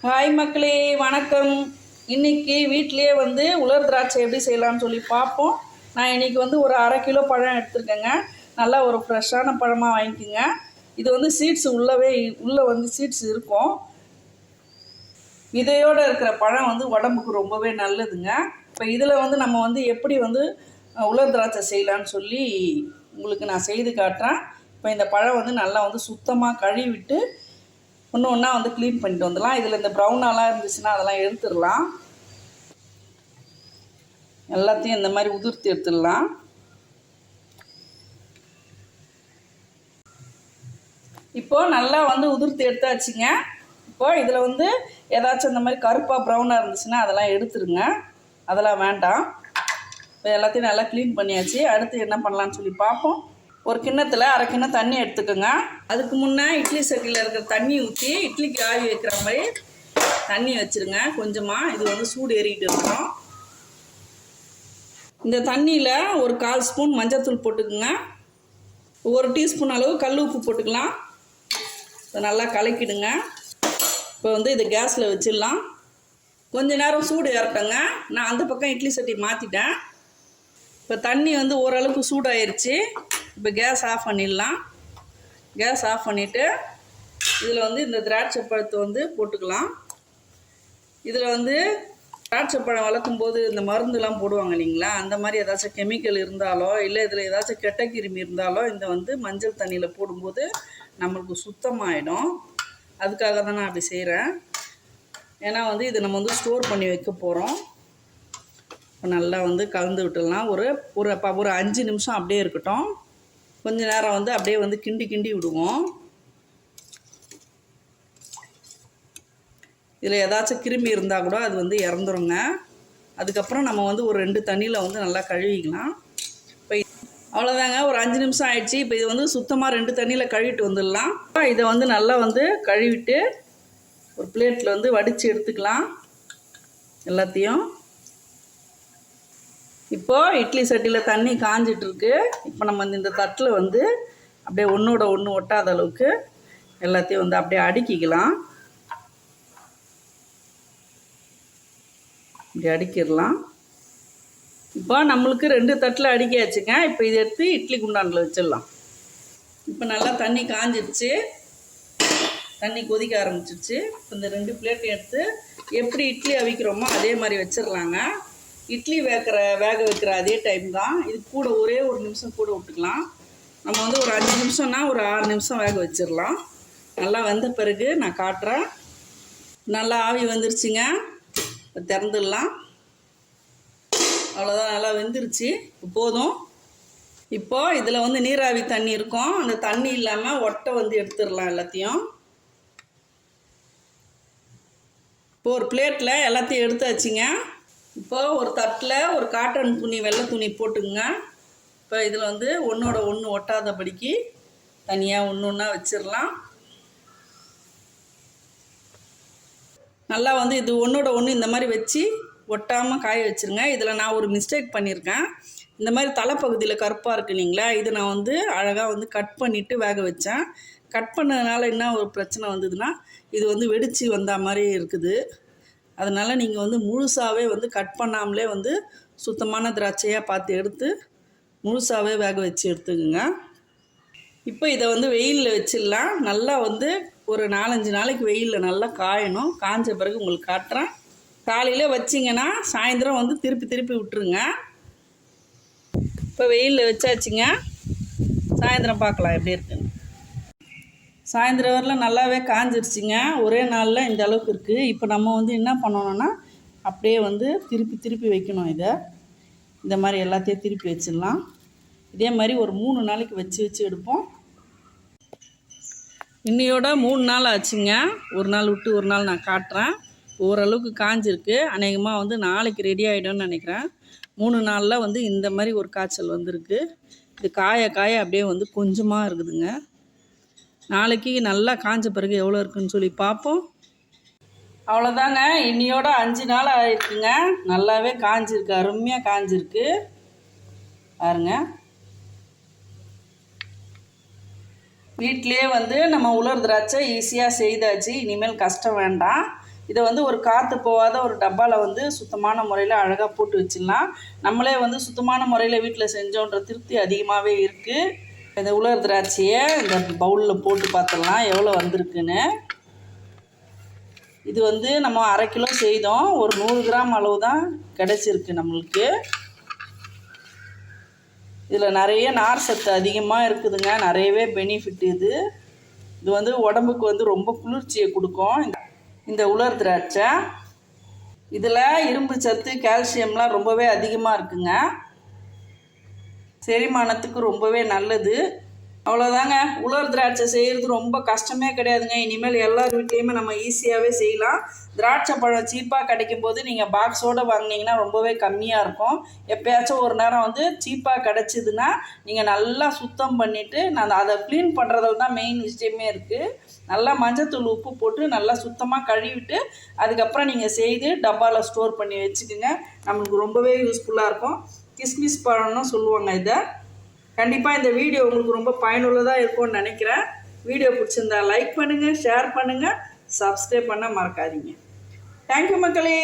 Hi மக்களே, வணக்கம். இன்றைக்கி வீட்டிலே வந்து உலர் திராட்சை எப்படி செய்யலாம்னு சொல்லி பார்ப்போம். நான் இன்றைக்கி வந்து ஒரு 1/2 கிலோ பழம் எடுத்துருக்கேங்க. நல்லா ஒரு ஃப்ரெஷ்ஷான பழமாக வாங்கிக்கோங்க. இது வந்து சீட்ஸ் உள்ளே வந்து சீட்ஸ் இருக்கும். விதையோடு இருக்கிற பழம் வந்து உடம்புக்கு ரொம்பவே நல்லதுங்க. இப்போ இதில் வந்து நம்ம வந்து எப்படி வந்து உலர் திராட்சை செய்யலான்னு சொல்லி உங்களுக்கு நான் செய்து காட்டுறேன். இப்போ இந்த பழம் வந்து நல்லா வந்து சுத்தமாக கழுவிட்டு ஒன்று ஒன்றா வந்து க்ளீன் பண்ணிட்டு வந்துடலாம். இதில் இந்த ப்ரௌனாலாம் இருந்துச்சுன்னா அதெல்லாம் எடுத்துடலாம். எல்லாத்தையும் இந்த மாதிரி உதிர்த்தி எடுத்துடலாம். இப்போது நல்லா வந்து உதிர்த்தி எடுத்தாச்சுங்க. இப்போது இதில் வந்து ஏதாச்சும் இந்த மாதிரி கருப்பாக ப்ரௌனாக இருந்துச்சுன்னா அதெல்லாம் எடுத்துருங்க. அதெல்லாம் வேண்டாம். இப்போ எல்லாத்தையும் நல்லா க்ளீன் பண்ணியாச்சு. அடுத்து என்ன பண்ணலான்னு சொல்லி பார்ப்போம். ஒரு கிண்ணத்தில் 1/2 கிண்ணம் தண்ணி எடுத்துக்கோங்க. அதுக்கு முன்னே இட்லி சட்டியில் இருக்கிற தண்ணி ஊற்றி இட்லிக்கு ஆவி வைக்கிற மாதிரி தண்ணி வச்சுருங்க. கொஞ்சமாக இது வந்து சூடு ஏறிக்கிட்டு இருக்கணும். இந்த தண்ணியில் ஒரு 1/4 ஸ்பூன் மஞ்சள்தூள் போட்டுக்குங்க. 1 டீஸ்பூன் அளவு கல் உப்பு போட்டுக்கலாம். இதை நல்லா கலக்கிடுங்க. இப்போ வந்து இதை கேஸில் வச்சிடலாம். கொஞ்ச நேரம் சூடு ஏறட்டங்க. நான் அந்த பக்கம் இட்லி சட்டி மாற்றிட்டேன். இப்போ தண்ணி வந்து ஓரளவுக்கு சூடாயிருச்சு. இப்போ கேஸ் ஆஃப் பண்ணிடலாம். கேஸ் ஆஃப் பண்ணிவிட்டு இதில் வந்து இந்த திராட்சை பழத்தை வந்து போட்டுக்கலாம். இதில் வந்து திராட்சை பழம் வளர்க்கும் போது இந்த மருந்துலாம் போடுவாங்க இல்லைங்களா, அந்த மாதிரி ஏதாச்சும் கெமிக்கல் இருந்தாலோ இல்லை இதில் ஏதாச்சும் கெட்ட கிருமி இருந்தாலோ இந்த வந்து மஞ்சள் தண்ணியில் போடும்போது நம்மளுக்கு சுத்தமாகிடும். அதுக்காக தான் நான் அப்படி செய்கிறேன். ஏன்னா வந்து இது நம்ம வந்து ஸ்டோர் பண்ணி வைக்க போகிறோம். நல்லா வந்து கலந்து விட்டுடலாம். ஒரு 5 நிமிஷம் அப்படியே இருக்கட்டும். கொஞ்ச நேரம் வந்து அப்படியே வந்து கிண்டி விடுவோம். இதில் ஏதாச்சும் கிருமி இருந்தால் கூட அது வந்து இறந்துருங்க. அதுக்கப்புறம் நம்ம வந்து ஒரு 2 தண்ணியில் வந்து நல்லா கழுவிக்கலாம். இப்போ அவ்வளோதாங்க, ஒரு 5 நிமிஷம் ஆயிடுச்சு. இப்போ இது வந்து சுத்தமாக 2 தண்ணியில் கழுவிட்டு வந்துடலாம். இதை வந்து நல்லா வந்து கழுவிட்டு ஒரு பிளேட்டில் வந்து வடித்து எடுத்துக்கலாம் எல்லாத்தையும். இப்போது இட்லி சட்டியில் தண்ணி காஞ்சிட்ருக்கு. இப்போ நம்ம இந்த தட்டில் வந்து அப்படியே ஒன்றோட ஒன்று ஒட்டாத அளவுக்கு எல்லாத்தையும் வந்து அப்படியே அடுக்கிக்கலாம். இப்படி அடுக்கிடலாம். இப்போ நம்மளுக்கு 2 தட்டில் அடுக்கியாச்சுங்க. இப்போ இதை எடுத்து இட்லி குண்டானில் வச்சிடலாம். இப்போ நல்லா தண்ணி காஞ்சிடுச்சு. தண்ணி கொதிக்க ஆரம்பிச்சிடுச்சு. இப்போ இந்த 2 பிளேட்டையும் எடுத்து எப்படி இட்லி அவிக்கிறோமோ அதே மாதிரி வச்சிடலாங்க. இட்லி வேக வைக்கிற அதே டைம் தான். இது கூட ஒரே 1 நிமிஷம் கூட விட்டுக்கலாம். நம்ம வந்து ஒரு 5 நிமிஷம்னா ஒரு 6 நிமிஷம் வேக வச்சிடலாம். நல்லா வெந்த பிறகு நான் காட்டுறேன். நல்லா ஆவி வந்துருச்சுங்க. திறந்துடலாம். அவ்வளோதான், நல்லா வெந்துருச்சு. போதும். இப்போது இதில் வந்து நீராவி தண்ணி இருக்கும். அந்த தண்ணி இல்லாமல் ஒட்டை வந்து எடுத்துடலாம் எல்லாத்தையும். இப்போ ஒரு பிளேட்டில் எல்லாத்தையும் எடுத்தாச்சுங்க. இப்போ ஒரு தட்டில் ஒரு காட்டன் துணி, வெள்ளை துணி போட்டுங்க. இப்போ இதில் வந்து ஒன்றோட ஒன்று ஒட்டாதபடிக்கு தனியாக ஒன்றா வச்சிடலாம். நல்லா வந்து இது ஒன்றோட ஒன்று இந்த மாதிரி வச்சு ஒட்டாமல் காய வச்சுருங்க. இதில் நான் ஒரு மிஸ்டேக் பண்ணியிருக்கேன். இந்த மாதிரி தலைப்பகுதியில் கருப்பாக இருக்கு இல்லைங்களா, இது நான் வந்து அழகாக வந்து கட் பண்ணிவிட்டு வேக வச்சேன். கட் பண்ணதுனால என்ன ஒரு பிரச்சனை வந்ததுன்னா, இது வந்து வெடித்து வந்த மாதிரி இருக்குது. அதனால் நீங்கள் வந்து முழுசாகவே வந்து கட் பண்ணாமலே வந்து சுத்தமான திராட்சையாக பார்த்து எடுத்து முழுசாகவே வேக வச்சு எடுத்துக்குங்க. இப்போ இதை வந்து வெயிலில் வச்சிடலாம். நல்லா வந்து ஒரு 4-5 நாளைக்கு வெயிலில் நல்லா காயணும். காஞ்ச பிறகு உங்களுக்கு காட்டுறேன். காலையில் வச்சிங்கன்னா சாயந்தரம் வந்து திருப்பி விட்டுருங்க. இப்போ வெயிலில் வச்சாச்சுங்க. சாயந்தரம் பார்க்கலாம் எப்படி இருக்குன்னு. சாயந்தரம் வரலாம் நல்லாவே காஞ்சிருச்சுங்க. ஒரே நாளில் இந்த அளவுக்கு இருக்குது. இப்போ நம்ம வந்து என்ன பண்ணணும்னா அப்படியே வந்து திருப்பி வைக்கணும். இதை இந்த மாதிரி எல்லாத்தையும் திருப்பி வச்சிடலாம். இதே மாதிரி ஒரு 3 நாளைக்கு வச்சு எடுப்போம். இன்னையோட 3 நாள் ஆச்சுங்க. ஒரு நாள் விட்டு ஒரு நாள் நான் காட்டுறேன். ஓரளவுக்கு காஞ்சிருக்கு. அநேகமாக வந்து நாளைக்கு ரெடி ஆகிடும்னு நினைக்கிறேன். 3 நாளில் வந்து இந்த மாதிரி ஒரு காய்ச்சல் வந்திருக்கு. இது காய அப்படியே வந்து கொஞ்சமாக இருக்குதுங்க. நாளைக்கு நல்லா காஞ்ச பிறகு எவ்வளோ இருக்குன்னு சொல்லி பார்ப்போம். அவ்வளோதாங்க, இன்னையோட 5 நாள் ஆகிருக்குங்க. நல்லாவே காஞ்சிருக்கு, அருமையாக காஞ்சிருக்கு பாருங்க. வீட்டிலே வந்து நம்ம உலர் திராட்சை ஈஸியாக செய்தாச்சு. இனிமேல் கஷ்டம் வேண்டாம். இதை வந்து ஒரு காற்று போகாத ஒரு டப்பாவில் வந்து சுத்தமான முறையில் அழகாக போட்டு வச்சிடலாம். நம்மளே வந்து சுத்தமான முறையில் வீட்டில் செஞ்சோன்ற திருப்தி அதிகமாகவே இருக்குது. இந்த உலர் திராட்சையை இந்த பவுலில் போட்டு பார்த்துடலாம் எவ்வளோ வந்திருக்குன்னு. இது வந்து நம்ம 1/2 கிலோ செய்தோம், ஒரு 100 கிராம் அளவு தான் கிடச்சிருக்கு நம்மளுக்கு. இதில் நிறைய நார் சத்து அதிகமாக இருக்குதுங்க, நிறையவே பெனிஃபிட். இது வந்து உடம்புக்கு வந்து ரொம்ப குளிர்ச்சியை கொடுக்கும் இந்த உலர் திராட்சை. இதில் இரும்பு சத்து, கால்சியம்லாம் ரொம்பவே அதிகமாக இருக்குங்க, செரிமானத்துக்கு ரொம்பவே நல்லது. அவ்வளோதாங்க, உலர் திராட்சை செய்கிறது ரொம்ப கஷ்டமே கிடையாதுங்க. இனிமேல் எல்லார் வீட்லேயுமே நம்ம ஈஸியாகவே செய்யலாம். திராட்சை பழம் சீப்பாக கிடைக்கும் போது நீங்கள் பாக்ஸோடு வாங்கினீங்கன்னா ரொம்பவே கம்மியாக இருக்கும். எப்போயாச்சும் ஒரு நேரம் வந்து சீப்பாக கிடச்சிதுன்னா நீங்கள் நல்லா சுத்தம் பண்ணிவிட்டு நான் அதை க்ளீன் பண்ணுறதுல தான் மெயின் விஷயமே இருக்குது. நல்லா மஞ்சத்தூள், உப்பு போட்டு நல்லா சுத்தமாக கழுவிட்டு அதுக்கப்புறம் நீங்கள் செய்து டப்பாவில் ஸ்டோர் பண்ணி வச்சுக்கோங்க. நம்மளுக்கு ரொம்பவே யூஸ்ஃபுல்லாக இருக்கும். கிஸ்மிஸ் பழம்னு சொல்லுவாங்க இதை. கண்டிப்பாக இந்த வீடியோ உங்களுக்கு ரொம்ப பயனுள்ளதாக இருக்கும்னு நினைக்கிறேன். வீடியோ பிடிச்சிருந்தா லைக் பண்ணுங்கள், ஷேர் பண்ணுங்கள், சப்ஸ்கிரைப் பண்ண மறக்காதீங்க. தேங்க்யூ மக்களே.